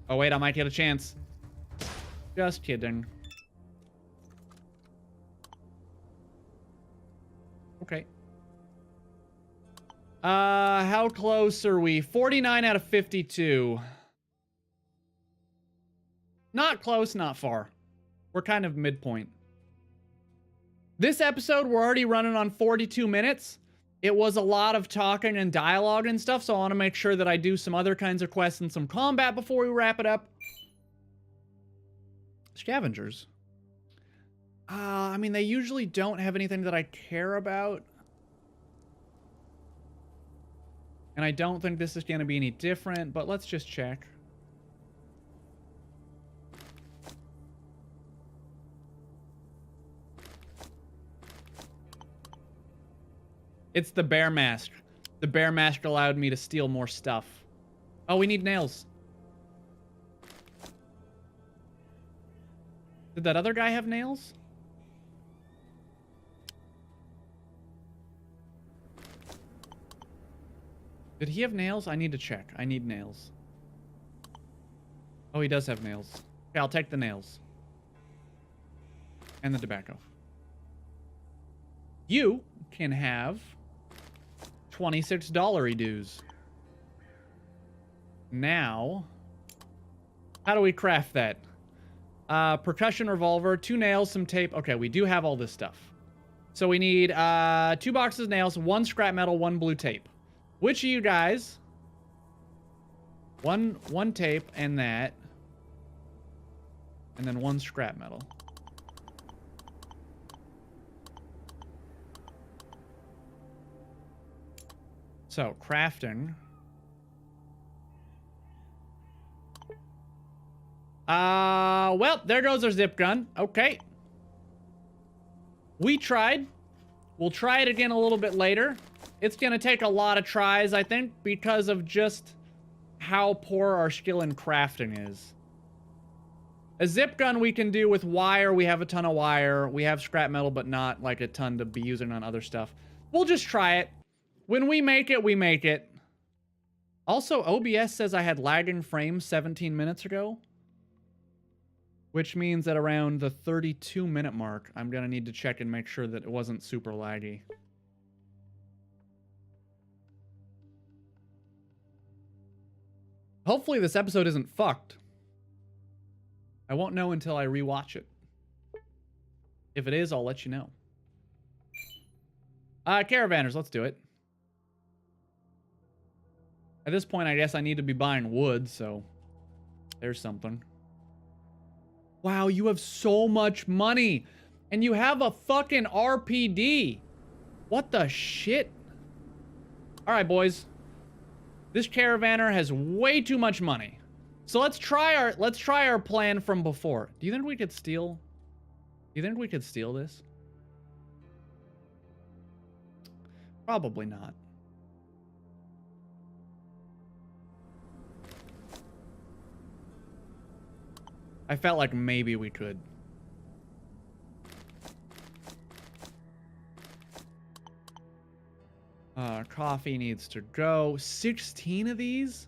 Oh, wait, I might get a chance. Just kidding. Okay. How close are we? 49 out of 52. Not close, not far. We're kind of midpoint. This episode, we're already running on 42 minutes. It was a lot of talking and dialogue and stuff, so I want to make sure that I do some other kinds of quests and some combat before we wrap it up. Scavengers. I mean, they usually don't have anything that I care about. And I don't think this is going to be any different, but let's just check. It's the bear mask. The bear mask allowed me to steal more stuff. Oh, we need nails. Did that other guy have nails? Did he have nails? I need to check. I need nails. Oh, he does have nails. Okay, I'll take the nails. And the tobacco. You can have $26 dues. Now, how do we craft that? Percussion revolver, 2 nails, some tape. Okay, we do have all this stuff. So we need 2 boxes of nails, 1 scrap metal, 1 blue tape. Which of you guys? One tape and that. And then 1 scrap metal. So, crafting. Well, there goes our zip gun. Okay. We tried. We'll try it again a little bit later. It's gonna take a lot of tries, I think, because of just how poor our skill in crafting is. A zip gun we can do with wire. We have a ton of wire. We have scrap metal, but not like a ton to be using on other stuff. We'll just try it. When we make it, we make it. Also, OBS says I had lagging frames 17 minutes ago. Which means that around the 32-minute mark, I'm going to need to check and make sure that it wasn't super laggy. Hopefully this episode isn't fucked. I won't know until I rewatch it. If it is, I'll let you know. Caravanners, let's do it. At this point, I guess I need to be buying wood, so there's something. Wow, you have so much money. And you have a fucking RPD. What the shit? All right, boys. This caravanner has way too much money. So let's try our plan from before. Do you think we could steal? Do you think we could steal this? Probably not. I felt like maybe we could. Coffee needs to go. 16 of these?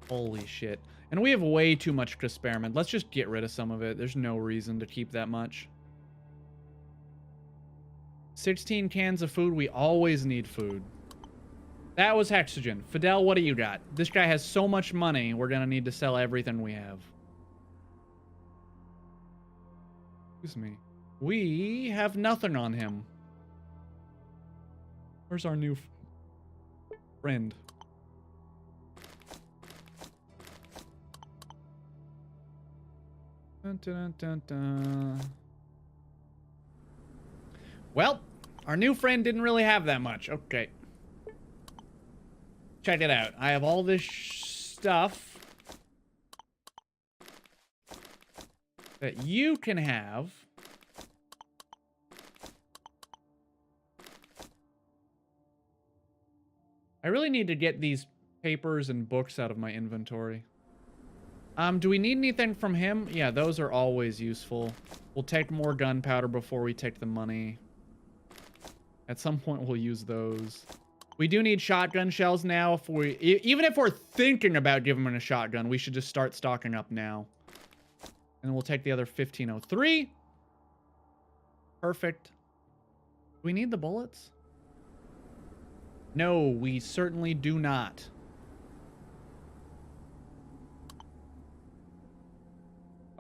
Holy shit. And we have way too much experiment. Let's just get rid of some of it. There's no reason to keep that much. 16 cans of food. We always need food. That was Hexogen. Fidel, what do you got? This guy has so much money, we're gonna need to sell everything we have. Excuse me. We have nothing on him. Where's our new friend? Dun, dun, dun, dun. Well, our new friend didn't really have that much. Okay. Check it out. I have all this stuff that you can have. I really need to get these papers and books out of my inventory. Do we need anything from him? Yeah, those are always useful. We'll take more gunpowder before we take the money. At some point, we'll use those. We do need shotgun shells now. Even if we're thinking about giving him a shotgun, we should just start stocking up now. And we'll take the other 1503. Perfect. Do we need the bullets? No, we certainly do not.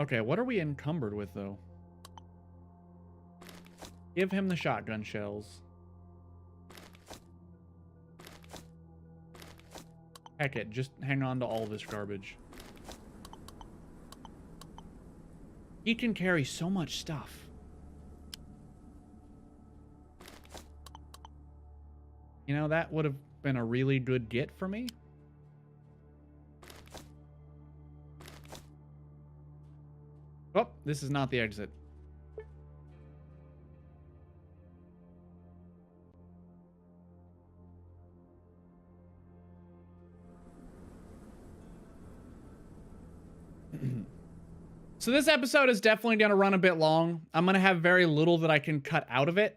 Okay, what are we encumbered with, though? Give him the shotgun shells. Heck it, just hang on to all this garbage. He can carry so much stuff. You know, that would have been a really good get for me. Oh, this is not the exit. So this episode is definitely going to run a bit long. I'm going to have very little that I can cut out of it.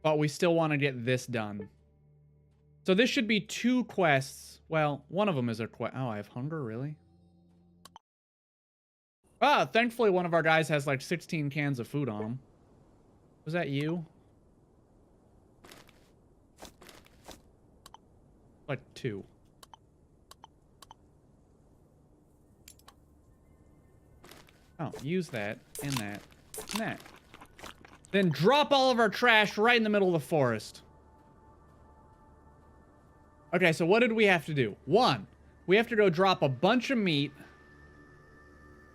But we still want to get this done. So this should be 2 quests. Well, one of them is a quest. Oh, I have hunger, really? Ah, thankfully one of our guys has like 16 cans of food on him. Was that you? Like 2. Oh, use that, and that, and that. Then drop all of our trash right in the middle of the forest. Okay, so what did we have to do? 1, we have to go drop a bunch of meat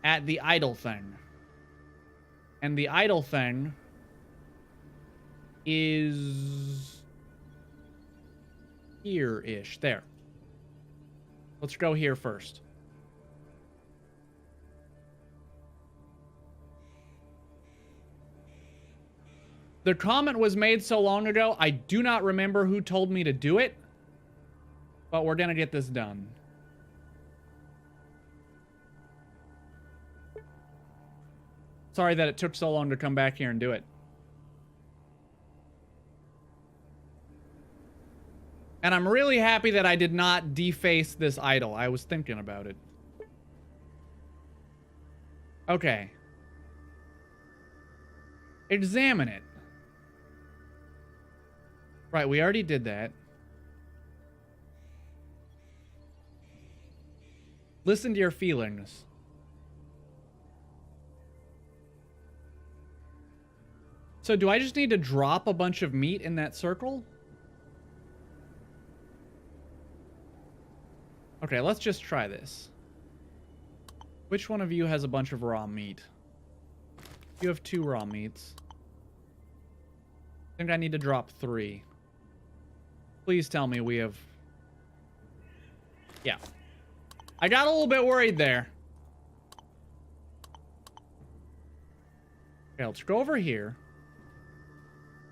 at the idle thing. And the idle thing is here-ish. There. Let's go here first. The comment was made so long ago, I do not remember who told me to do it. But we're gonna get this done. Sorry that it took so long to come back here and do it. And I'm really happy that I did not deface this idol. I was thinking about it. Okay. Examine it. Right, we already did that. Listen to your feelings. So do I just need to drop a bunch of meat in that circle? Okay, let's just try this. Which one of you has a bunch of raw meat? You have 2 raw meats. I think I need to drop 3. Please tell me we have... Yeah. I got a little bit worried there. Okay, let's go over here.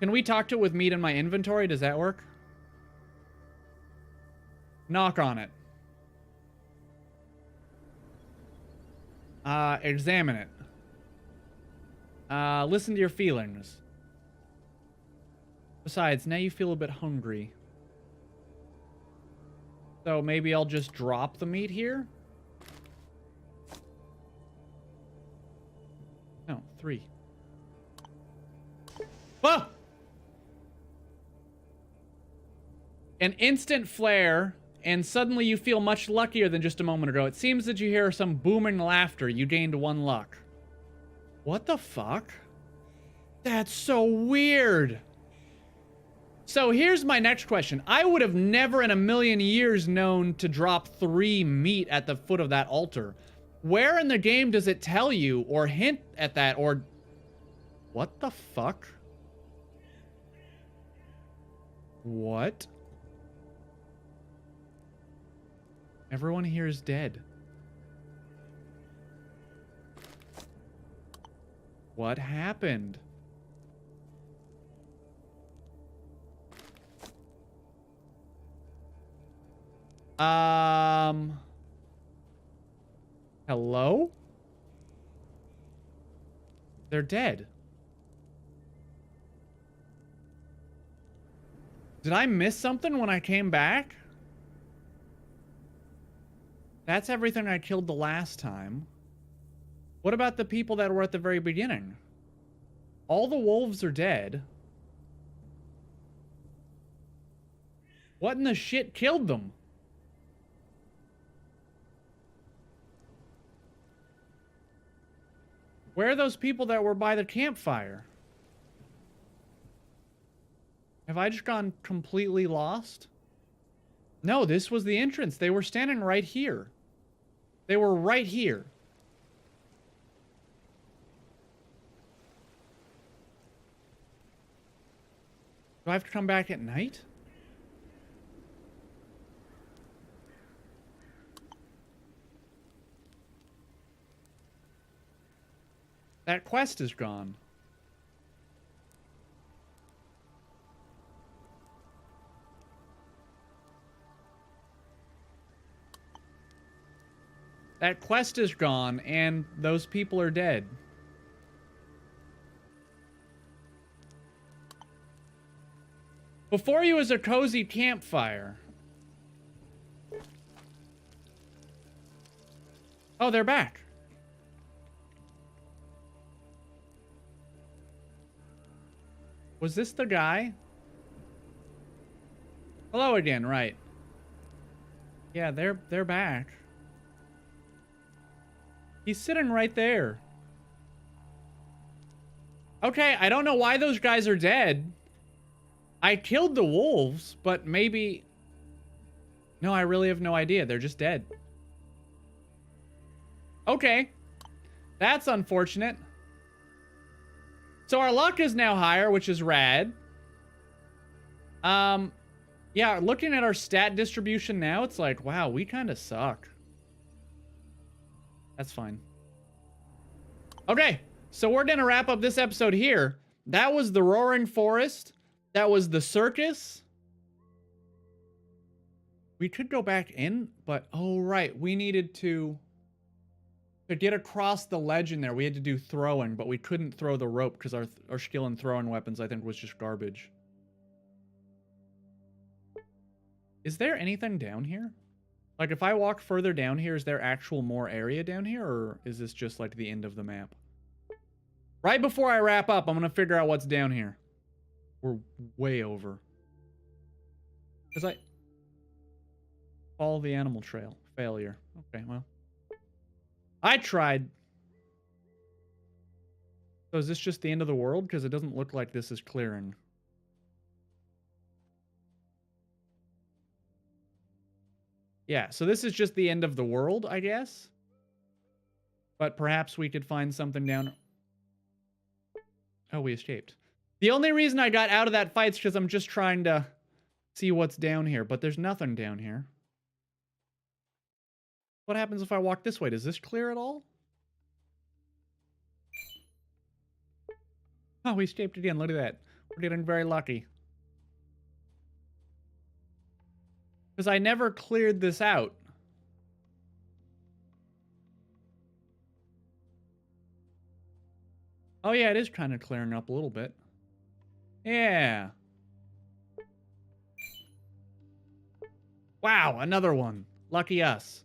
Can we talk to it with meat in my inventory? Does that work? Knock on it. Examine it. Listen to your feelings. Besides, now you feel a bit hungry. So maybe I'll just drop the meat here? No, 3. Ah! An instant flare, and suddenly you feel much luckier than just a moment ago. It seems that you hear some booming laughter. You gained 1 luck. What the fuck? That's so weird. So here's my next question. I would have never in a million years known to drop 3 meat at the foot of that altar. Where in the game does it tell you or hint at that or... What the fuck? What? Everyone here is dead. What happened? Hello? They're dead. Did I miss something when I came back? That's everything I killed the last time. What about the people that were at the very beginning? All the wolves are dead. What in the shit killed them? Where are those people that were by the campfire? Have I just gone completely lost? No, this was the entrance. They were standing right here. They were right here. Do I have to come back at night? That quest is gone. That quest is gone, and those people are dead. Before you was a cozy campfire. Oh, they're back. Was this the guy? Hello again, right. Yeah, they're back. He's sitting right there. Okay, I don't know why those guys are dead. I killed the wolves, but maybe... No, I really have no idea. They're just dead. Okay. That's unfortunate. So our luck is now higher, which is rad. Yeah, looking at our stat distribution now, it's like, wow, we kind of suck. That's fine. Okay, so we're gonna wrap up this episode here. That was the Roaring Forest. That was the circus. We could go back in, but oh right, we needed to get across the ledge in there. We had to do throwing, but we couldn't throw the rope because our skill in throwing weapons, I think, was just garbage. Is there anything down here? Like, if I walk further down here, is there actual more area down here, or is this just, like, the end of the map? Right before I wrap up, I'm gonna figure out what's down here. We're way over. Because I... Follow the animal trail. Failure. Okay, well. I tried. So is this just the end of the world? Because it doesn't look like this is clearing. Yeah, so this is just the end of the world, I guess. But perhaps we could find something down... Oh, we escaped. The only reason I got out of that fight is because I'm just trying to see what's down here. But there's nothing down here. What happens if I walk this way? Does this clear at all? Oh, we escaped again. Look at that. We're getting very lucky. Because I never cleared this out. Oh yeah, it is kind of clearing up a little bit. Yeah. Wow, another one. Lucky us.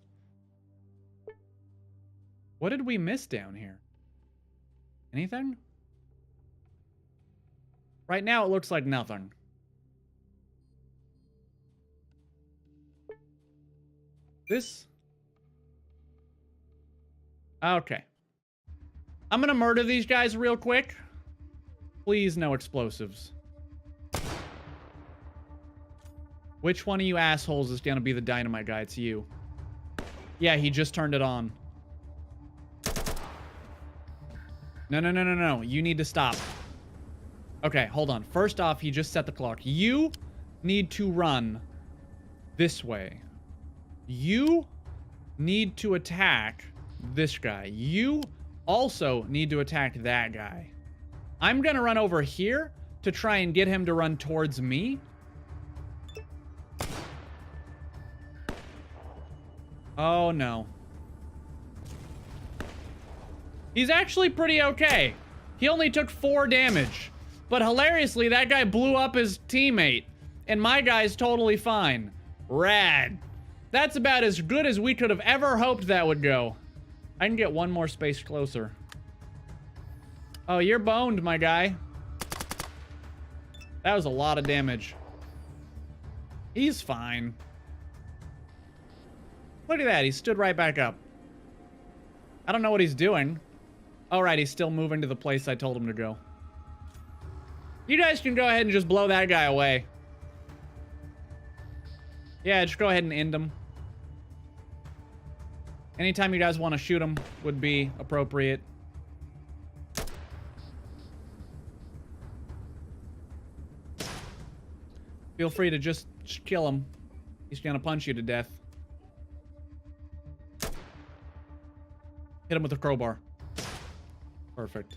What did we miss down here? Anything? Right now it looks like nothing. This? Okay. I'm gonna murder these guys real quick. Please, no explosives. Which one of you assholes is gonna be the dynamite guy? It's you. Yeah, he just turned it on. No, no, no, no, no. You need to stop. Okay, hold on. First off, he just set the clock. You need to run this way. You need to attack this guy. You also need to attack that guy. I'm gonna run over here to try and get him to run towards me. Oh no. He's actually pretty okay. He only took 4 damage. But hilariously, that guy blew up his teammate. And my guy's totally fine. Rad. That's about as good as we could have ever hoped that would go. I can get one more space closer. Oh, you're boned, my guy. That was a lot of damage. He's fine. Look at that. He stood right back up. I don't know what he's doing. All right, he's still moving to the place I told him to go. You guys can go ahead and just blow that guy away. Yeah, just go ahead and end him. Anytime you guys want to shoot him would be appropriate. Feel free to just kill him. He's gonna punch you to death. Hit him with a crowbar. Perfect.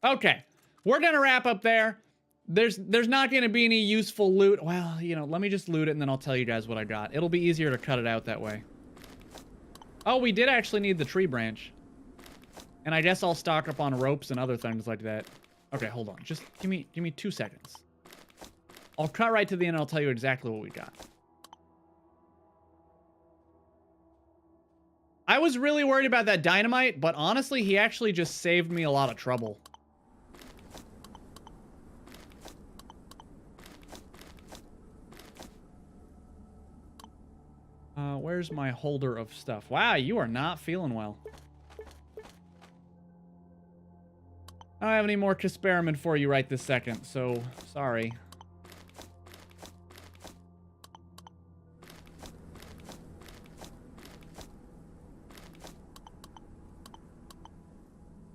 Okay, we're gonna wrap up there. There's not gonna be any useful loot. Well, you know, let me just loot it and then I'll tell you guys what I got. It'll be easier to cut it out that way. Oh, we did actually need the tree branch. And I guess I'll stock up on ropes and other things like that. Okay, hold on. Just give me 2 seconds. I'll cut right to the end and I'll tell you exactly what we got. I was really worried about that dynamite, but honestly, he actually just saved me a lot of trouble. Where's my holder of stuff? Wow, you are not feeling well. I don't have any more Casperiment for you right this second, so sorry.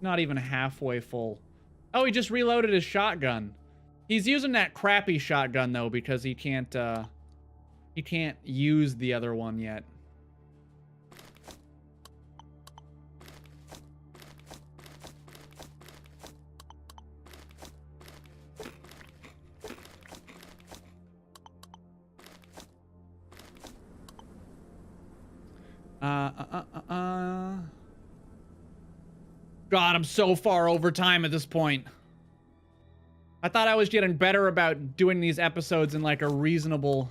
Not even halfway full. Oh, he just reloaded his shotgun. He's using that crappy shotgun though because he can't use the other one yet. God, I'm so far over time at this point. I thought I was getting better about doing these episodes in like a reasonable...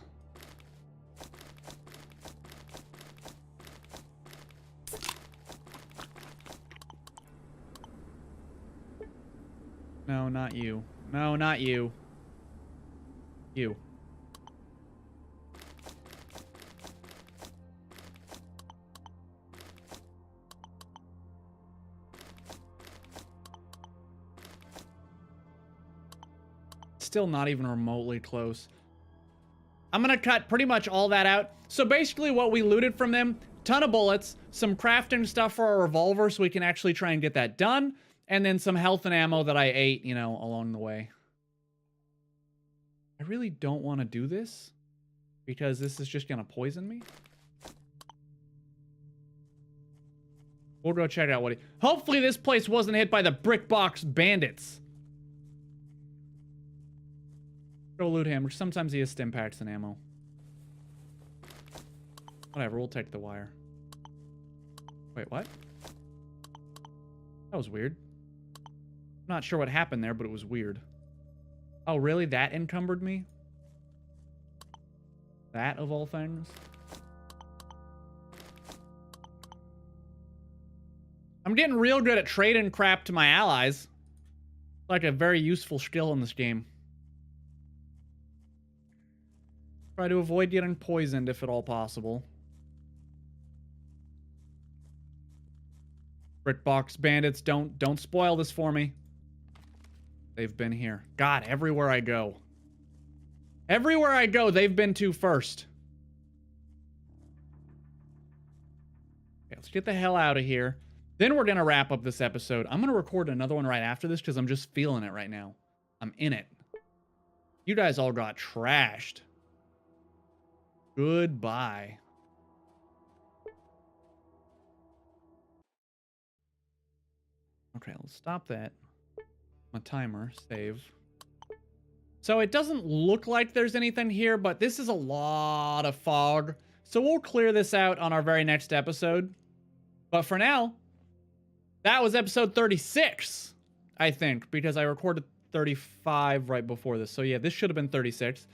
No, not you. No, not you. You. still not even remotely close. I'm gonna cut pretty much all that out. So basically what we looted from them, ton of bullets, some crafting stuff for our revolver so we can actually try and get that done, and then some health and ammo that I ate, you know, along the way. I really don't want to do this because this is just gonna poison me. We'll go check out what he... Hopefully this place wasn't hit by the brick box bandits. Go loot him, which sometimes he has stim packs and ammo. Whatever, we'll take the wire. Wait, what? That was weird. I'm not sure what happened there, but it was weird. Oh, really? That encumbered me? That, of all things? I'm getting real good at trading crap to my allies. Like a very useful skill in this game. Try to avoid getting poisoned if at all possible. Brickbox bandits, don't spoil this for me. They've been here. God, everywhere I go. Everywhere I go, they've been to first. Okay, let's get the hell out of here. Then we're going to wrap up this episode. I'm going to record another one right after this because I'm just feeling it right now. I'm in it. You guys all got trashed. Goodbye. Okay, let's stop that. My timer, save. So it doesn't look like there's anything here, but this is a lot of fog. So we'll clear this out on our very next episode. But for now, that was episode 36, I think, because I recorded 35 right before this. So yeah, this should have been 36.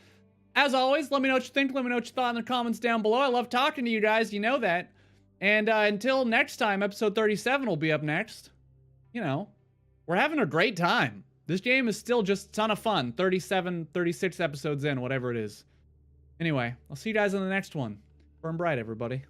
As always, let me know what you think. Let me know what you thought in the comments down below. I love talking to you guys. You know that. And until next time, episode 37 will be up next. You know, we're having a great time. This game is still just a ton of fun. 37, 36 episodes in, whatever it is. Anyway, I'll see you guys in the next one. Burn bright, everybody.